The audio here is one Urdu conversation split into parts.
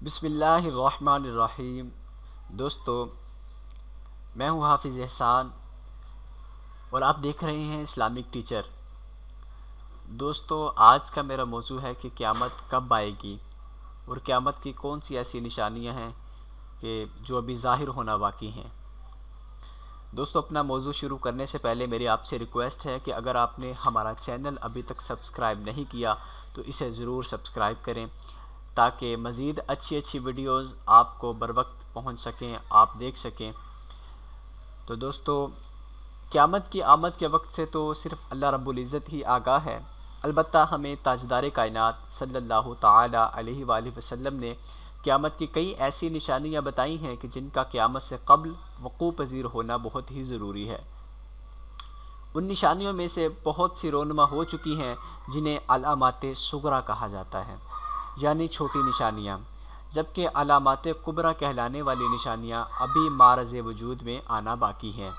بسم اللہ الرحمن الرحیم۔ دوستو، میں ہوں حافظ احسان اور آپ دیکھ رہے ہیں اسلامک ٹیچر۔ دوستو، آج کا میرا موضوع ہے کہ قیامت کب آئے گی اور قیامت کی کون سی ایسی نشانیاں ہیں کہ جو ابھی ظاہر ہونا باقی ہیں۔ دوستو، اپنا موضوع شروع کرنے سے پہلے میری آپ سے ریکویسٹ ہے کہ اگر آپ نے ہمارا چینل ابھی تک سبسکرائب نہیں کیا تو اسے ضرور سبسکرائب کریں تاکہ مزید اچھی ویڈیوز آپ کو بر وقت پہنچ سکیں، آپ دیکھ سکیں۔ تو دوستو، قیامت کی آمد کے وقت سے تو صرف اللہ رب العزت ہی آگاہ ہے، البتہ ہمیں تاجدار کائنات صلی اللہ تعالی علیہ وآلہ وسلم نے قیامت کی کئی ایسی نشانیاں بتائی ہیں کہ جن کا قیامت سے قبل وقوع پذیر ہونا بہت ہی ضروری ہے۔ ان نشانیوں میں سے بہت سی رونما ہو چکی ہیں جنہیں علامات صغریٰ کہا جاتا ہے، یعنی چھوٹی نشانیاں، جبکہ علامات کبریٰ کہلانے والی نشانیاں ابھی معرض وجود میں آنا باقی ہیں۔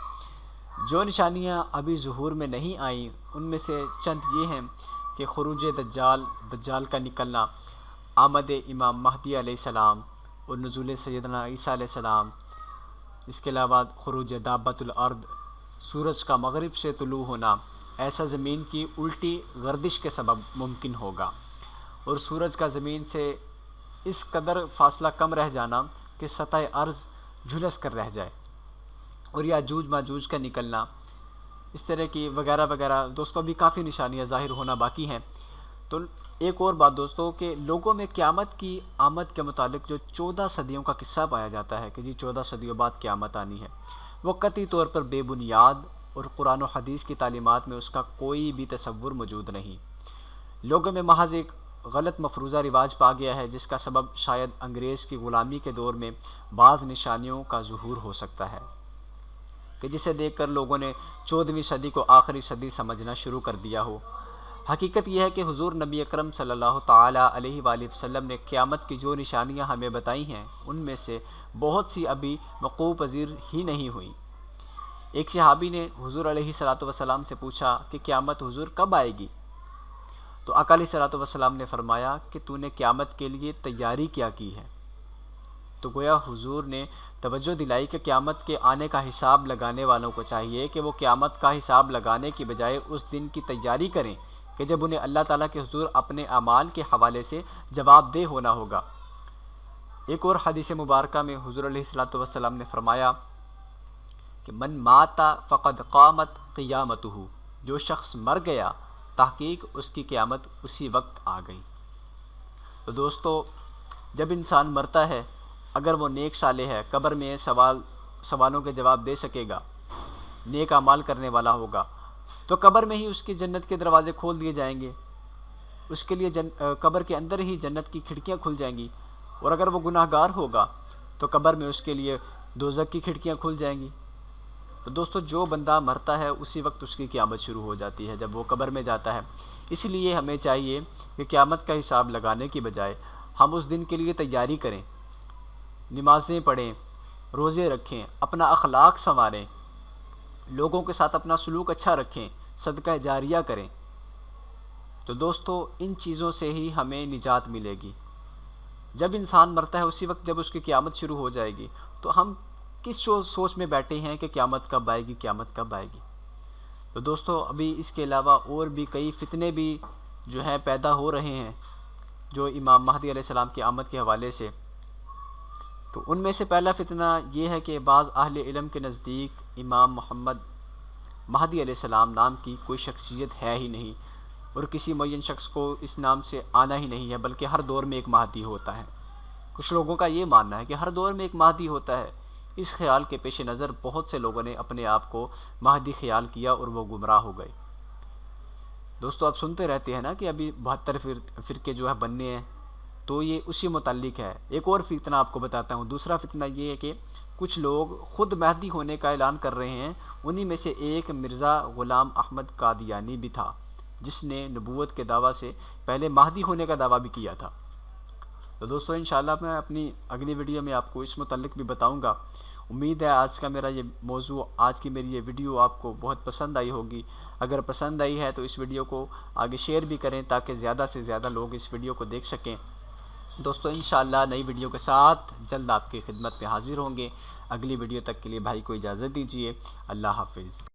جو نشانیاں ابھی ظہور میں نہیں آئیں ان میں سے چند یہ ہیں کہ خروج دجال کا نکلنا، آمد امام مہدی علیہ السلام اور نزول سیدنا عیسیٰ علیہ السلام، اس کے علاوہ خروج دابۃ الارض، سورج کا مغرب سے طلوع ہونا، ایسا زمین کی الٹی گردش کے سبب ممکن ہوگا، اور سورج کا زمین سے اس قدر فاصلہ کم رہ جانا کہ سطح ارض جھلس کر رہ جائے، اور یاجوج ماجوج کا نکلنا، اس طرح کی وغیرہ وغیرہ۔ دوستوں، ابھی کافی نشانیاں ظاہر ہونا باقی ہیں۔ تو ایک اور بات دوستوں، کہ لوگوں میں قیامت کی آمد کے متعلق جو 14 صدیوں کا قصہ پایا جاتا ہے کہ جی 14 صدیوں بعد قیامت آنی ہے، وہ قطعی طور پر بے بنیاد اور قرآن و حدیث کی تعلیمات میں اس کا کوئی بھی تصور موجود نہیں۔ لوگوں میں محض ایک غلط مفروضہ رواج پا گیا ہے جس کا سبب شاید انگریز کی غلامی کے دور میں بعض نشانیوں کا ظہور ہو سکتا ہے، کہ جسے دیکھ کر لوگوں نے 14ویں صدی کو آخری صدی سمجھنا شروع کر دیا ہو۔ حقیقت یہ ہے کہ حضور نبی اکرم صلی اللہ تعالیٰ علیہ وآلہ وسلم نے قیامت کی جو نشانیاں ہمیں بتائی ہیں ان میں سے بہت سی ابھی وقوع پذیر ہی نہیں ہوئیں۔ ایک صحابی نے حضور علیہ الصلوۃ والسلام سے پوچھا کہ قیامت حضور کب آئے گی؟ تو آقا علیہ الصلوۃ والسلام نے فرمایا کہ تو نے قیامت کے لیے تیاری کیا کی ہے؟ تو گویا حضور نے توجہ دلائی کہ قیامت کے آنے کا حساب لگانے والوں کو چاہیے کہ وہ قیامت کا حساب لگانے کی بجائے اس دن کی تیاری کریں کہ جب انہیں اللہ تعالیٰ کے حضور اپنے اعمال کے حوالے سے جواب دہ ہونا ہوگا۔ ایک اور حدیث مبارکہ میں حضور علیہ الصلوۃ والسلام نے فرمایا کہ من مات فقد قامت قیامتہ، جو شخص مر گیا تحقیق اس کی قیامت اسی وقت آ گئی۔ تو دوستو، جب انسان مرتا ہے اگر وہ نیک صالح ہے، قبر میں سوالوں کے جواب دے سکے گا، نیک اعمال کرنے والا ہوگا، تو قبر میں ہی اس کی جنت کے دروازے کھول دیے جائیں گے، اس کے لیے قبر کے اندر ہی جنت کی کھڑکیاں کھل جائیں گی، اور اگر وہ گناہ گار ہوگا تو قبر میں اس کے لیے دوزخ کی کھڑکیاں کھل جائیں گی۔ تو دوستو، جو بندہ مرتا ہے اسی وقت اس کی قیامت شروع ہو جاتی ہے جب وہ قبر میں جاتا ہے۔ اس لیے ہمیں چاہیے کہ قیامت کا حساب لگانے کی بجائے ہم اس دن کے لیے تیاری کریں، نمازیں پڑھیں، روزے رکھیں، اپنا اخلاق سنواریں، لوگوں کے ساتھ اپنا سلوک اچھا رکھیں، صدقہ جاریہ کریں۔ تو دوستو، ان چیزوں سے ہی ہمیں نجات ملے گی۔ جب انسان مرتا ہے اسی وقت جب اس کی قیامت شروع ہو جائے گی تو ہم کس سوچ میں بیٹھے ہیں کہ قیامت کب آئے گی، قیامت کب آئے گی؟ تو دوستو، ابھی اس کے علاوہ اور بھی کئی فتنے بھی جو ہیں پیدا ہو رہے ہیں جو امام مہدی علیہ السلام کی آمد کے حوالے سے۔ تو ان میں سے پہلا فتنہ یہ ہے کہ بعض اہل علم کے نزدیک امام محمد مہدی علیہ السلام نام کی کوئی شخصیت ہے ہی نہیں، اور کسی معین شخص کو اس نام سے آنا ہی نہیں ہے، بلکہ ہر دور میں ایک مہدی ہوتا ہے۔ کچھ لوگوں کا یہ ماننا ہے کہ ہر دور میں ایک مہدی ہوتا ہے۔ اس خیال کے پیش نظر بہت سے لوگوں نے اپنے آپ کو مہدی خیال کیا اور وہ گمراہ ہو گئے۔ دوستو، آپ سنتے رہتے ہیں نا کہ ابھی 72 فرقے جو ہے بننے ہیں، تو یہ اسی متعلق ہے۔ ایک اور فتنہ آپ کو بتاتا ہوں۔ دوسرا فتنہ یہ ہے کہ کچھ لوگ خود مہدی ہونے کا اعلان کر رہے ہیں۔ انہی میں سے ایک مرزا غلام احمد قادیانی بھی تھا جس نے نبوت کے دعویٰ سے پہلے مہدی ہونے کا دعویٰ بھی کیا تھا۔ تو دوستو، انشاءاللہ میں اپنی اگلی ویڈیو میں آپ کو اس متعلق بھی بتاؤں گا۔ امید ہے آج کا میرا یہ موضوع، آج کی میری یہ ویڈیو آپ کو بہت پسند آئی ہوگی۔ اگر پسند آئی ہے تو اس ویڈیو کو آگے شیئر بھی کریں تاکہ زیادہ سے زیادہ لوگ اس ویڈیو کو دیکھ سکیں۔ دوستو انشاءاللہ نئی ویڈیو کے ساتھ جلد آپ کی خدمت میں حاضر ہوں گے۔ اگلی ویڈیو تک کے لیے بھائی کو اجازت دیجیے۔ اللہ حافظ۔